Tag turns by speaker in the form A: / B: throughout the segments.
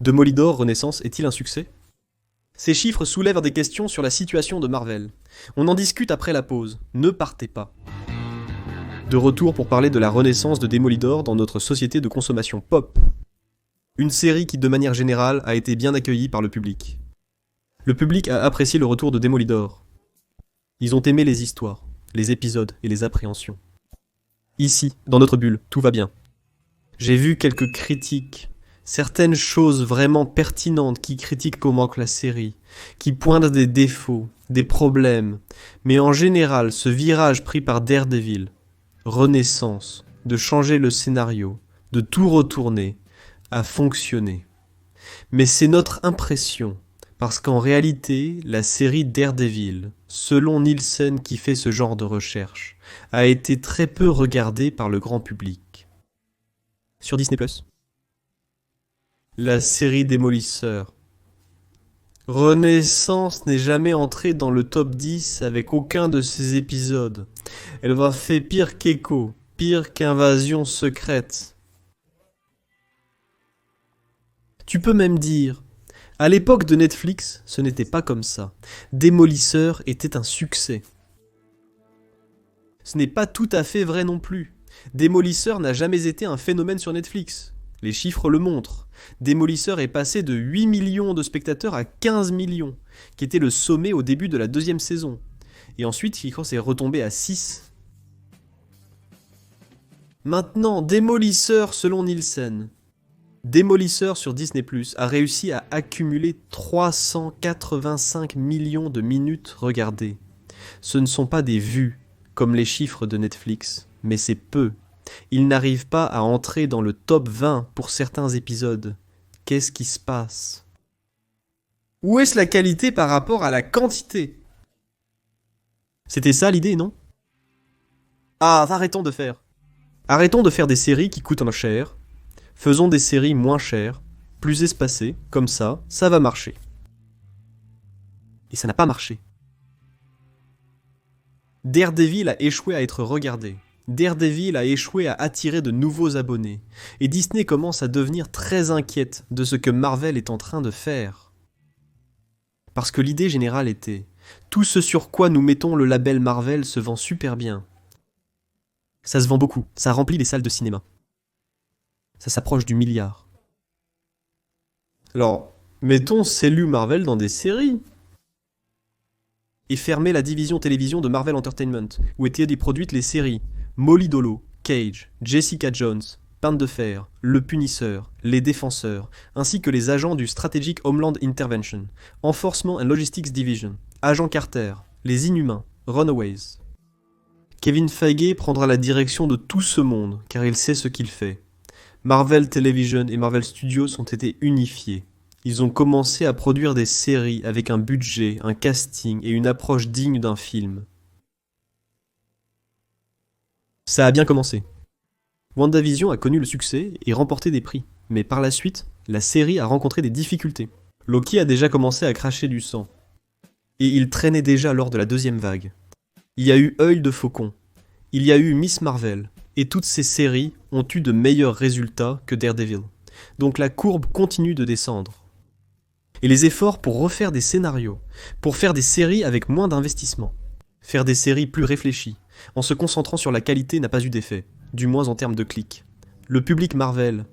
A: Demolidor Renaissance est-il un succès? Ces chiffres soulèvent des questions sur la situation de Marvel. On en discute après la pause. Ne partez pas. De retour pour parler de la renaissance de Demolidor dans notre société de consommation pop. Une série qui, de manière générale, a été bien accueillie par le public. Le public a apprécié le retour de Demolidor. Ils ont aimé les histoires, les épisodes et les appréhensions. Ici, dans notre bulle, tout va bien. J'ai vu quelques critiques, certaines choses vraiment pertinentes qui critiquent comment que la série, qui pointent des défauts, des problèmes, mais en général, ce virage pris par Daredevil, Renaissance, de changer le scénario, de tout retourner, a fonctionné. Mais c'est notre impression, parce qu'en réalité, la série Daredevil, selon Nielsen qui fait ce genre de recherche, a été très peu regardée par le grand public. Sur Disney+. La série Démolisseur. Renaissance n'est jamais entrée dans le top 10 avec aucun de ses épisodes. Elle va faire pire qu'Echo, pire qu'Invasion secrète. Tu peux même dire, à l'époque de Netflix, ce n'était pas comme ça. Démolisseur était un succès. Ce n'est pas tout à fait vrai non plus. Démolisseur n'a jamais été un phénomène sur Netflix. Les chiffres le montrent. Démolisseur est passé de 8 millions de spectateurs à 15 millions, qui était le sommet au début de la deuxième saison. Et ensuite, c'est retombé à 6. Maintenant, Démolisseur selon Nielsen. Démolisseur sur Disney+, a réussi à accumuler 385 millions de minutes regardées. Ce ne sont pas des vues, comme les chiffres de Netflix, mais c'est peu. Il n'arrive pas à entrer dans le top 20 pour certains épisodes. Qu'est-ce qui se passe? Où est-ce la qualité par rapport à la quantité? C'était ça l'idée, non? Ah, arrêtons de faire. Arrêtons de faire des séries qui coûtent cher. Faisons des séries moins chères, plus espacées, comme ça va marcher. Et ça n'a pas marché. Daredevil a échoué à être regardé. Daredevil a échoué à attirer de nouveaux abonnés. Et Disney commence à devenir très inquiète de ce que Marvel est en train de faire. Parce que l'idée générale était, tout ce sur quoi nous mettons le label Marvel se vend super bien. Ça se vend beaucoup, ça remplit les salles de cinéma. Ça s'approche du milliard. Alors, mettons Cellu Marvel dans des séries. Et fermer la division télévision de Marvel Entertainment, où étaient produites les séries Molly Dolo, Cage, Jessica Jones, Pain de Fer, Le Punisseur, Les Défenseurs, ainsi que les agents du Strategic Homeland Intervention, Enforcement and Logistics Division, Agent Carter, Les Inhumains, Runaways. Kevin Feige prendra la direction de tout ce monde, car il sait ce qu'il fait. Marvel Television et Marvel Studios ont été unifiés. Ils ont commencé à produire des séries avec un budget, un casting et une approche digne d'un film. Ça a bien commencé. WandaVision a connu le succès et remporté des prix, mais par la suite, la série a rencontré des difficultés. Loki a déjà commencé à cracher du sang. Et il traînait déjà lors de la deuxième vague. Il y a eu Œil de Faucon. Il y a eu Miss Marvel. Et toutes ces séries ont eu de meilleurs résultats que Daredevil. Donc la courbe continue de descendre. Et les efforts pour refaire des scénarios, pour faire des séries avec moins d'investissement, faire des séries plus réfléchies, en se concentrant sur la qualité n'a pas eu d'effet, du moins en termes de clics. Le public Marvel,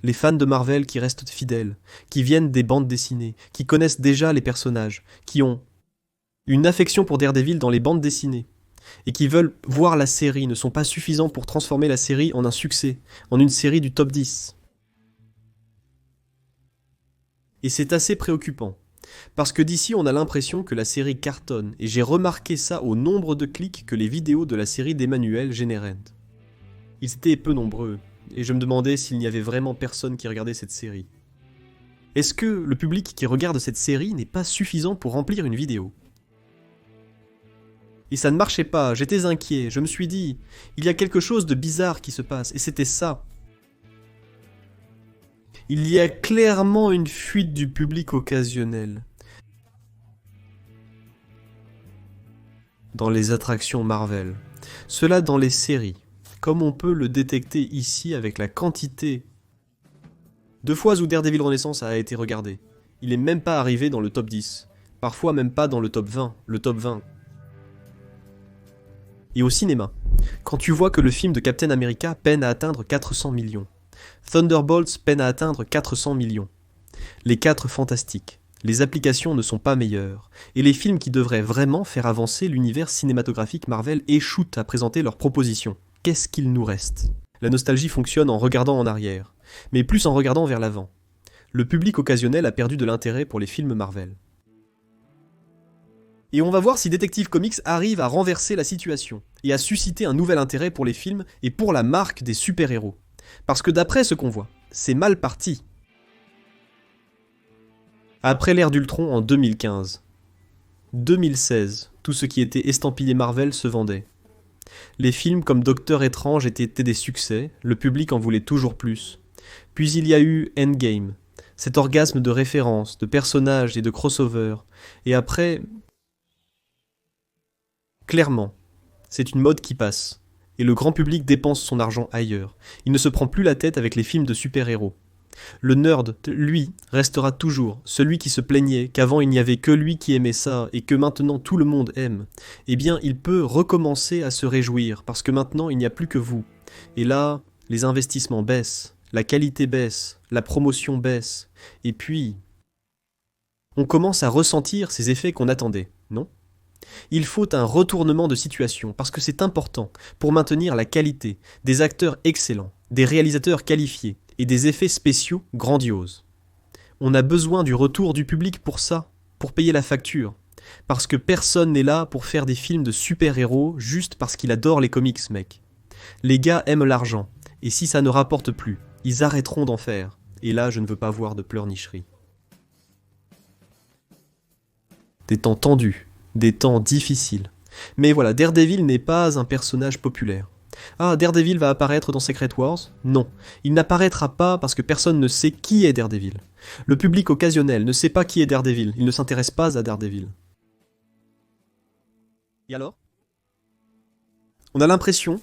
A: les fans de Marvel qui restent fidèles, qui viennent des bandes dessinées, qui connaissent déjà les personnages, qui ont une affection pour Daredevil dans les bandes dessinées, et qui veulent voir la série ne sont pas suffisants pour transformer la série en un succès, en une série du top 10. Et c'est assez préoccupant, parce que d'ici on a l'impression que la série cartonne, et j'ai remarqué ça au nombre de clics que les vidéos de la série d'Emmanuel généraient. Ils étaient peu nombreux, et je me demandais s'il n'y avait vraiment personne qui regardait cette série. Est-ce que le public qui regarde cette série n'est pas suffisant pour remplir une vidéo ? Et ça ne marchait pas, j'étais inquiet, je me suis dit, il y a quelque chose de bizarre qui se passe, et c'était ça. Il y a clairement une fuite du public occasionnel. Dans les attractions Marvel. Cela dans les séries, comme on peut le détecter ici avec la quantité 2 fois où Daredevil Renaissance a été regardé. Il est même pas arrivé dans le top 10. Parfois même pas dans le top 20. Le top 20. Et au cinéma, quand tu vois que le film de Captain America peine à atteindre 400 millions. Thunderbolts peine à atteindre 400 millions. Les 4 fantastiques. Les applications ne sont pas meilleures. Et les films qui devraient vraiment faire avancer l'univers cinématographique Marvel échouent à présenter leurs propositions. Qu'est-ce qu'il nous reste ? La nostalgie fonctionne en regardant en arrière, mais plus en regardant vers l'avant. Le public occasionnel a perdu de l'intérêt pour les films Marvel. Et on va voir si Detective Comics arrive à renverser la situation, et à susciter un nouvel intérêt pour les films et pour la marque des super-héros. Parce que d'après ce qu'on voit, c'est mal parti. Après l'ère d'Ultron en 2015. 2016, tout ce qui était estampillé Marvel se vendait. Les films comme Docteur Étrange étaient des succès, le public en voulait toujours plus. Puis il y a eu Endgame, cet orgasme de références, de personnages et de crossover. Et après... Clairement, c'est une mode qui passe. Et le grand public dépense son argent ailleurs. Il ne se prend plus la tête avec les films de super-héros. Le nerd, lui, restera toujours celui qui se plaignait qu'avant il n'y avait que lui qui aimait ça et que maintenant tout le monde aime. Eh bien, il peut recommencer à se réjouir parce que maintenant il n'y a plus que vous. Et là, les investissements baissent, la qualité baisse, la promotion baisse. Et puis, on commence à ressentir ces effets qu'on attendait, non ? Il faut un retournement de situation parce que c'est important pour maintenir la qualité, des acteurs excellents, des réalisateurs qualifiés et des effets spéciaux grandioses. On a besoin du retour du public pour ça, pour payer la facture. Parce que personne n'est là pour faire des films de super-héros juste parce qu'il adore les comics, mec. Les gars aiment l'argent, et si ça ne rapporte plus, ils arrêteront d'en faire. Et là, je ne veux pas voir de pleurnicherie. Des temps tendus, des temps difficiles. Mais voilà, Daredevil n'est pas un personnage populaire. Ah, Daredevil va apparaître dans Secret Wars ? Non. Il n'apparaîtra pas parce que personne ne sait qui est Daredevil. Le public occasionnel ne sait pas qui est Daredevil. Il ne s'intéresse pas à Daredevil. Et alors ? On a l'impression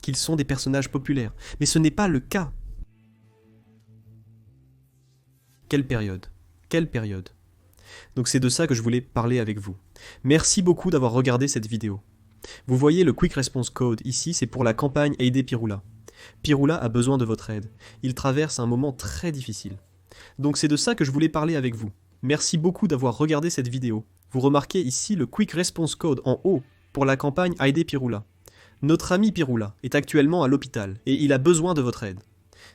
A: qu'ils sont des personnages populaires. Mais ce n'est pas le cas. Quelle période ? Quelle période ? Donc c'est de ça que je voulais parler avec vous. Merci beaucoup d'avoir regardé cette vidéo. Vous voyez le Quick Response Code ici, c'est pour la campagne Aidez Pirula. Pirula a besoin de votre aide. Il traverse un moment très difficile. Donc c'est de ça que je voulais parler avec vous. Merci beaucoup d'avoir regardé cette vidéo. Vous remarquez ici le Quick Response Code en haut pour la campagne Aidez Pirula. Notre ami Pirula est actuellement à l'hôpital et il a besoin de votre aide.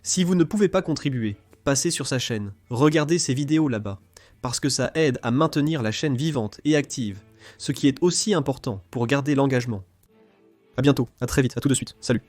A: Si vous ne pouvez pas contribuer, passez sur sa chaîne, regardez ses vidéos là-bas, parce que ça aide à maintenir la chaîne vivante et active. Ce qui est aussi important pour garder l'engagement. A bientôt, à très vite, à tout de suite, salut.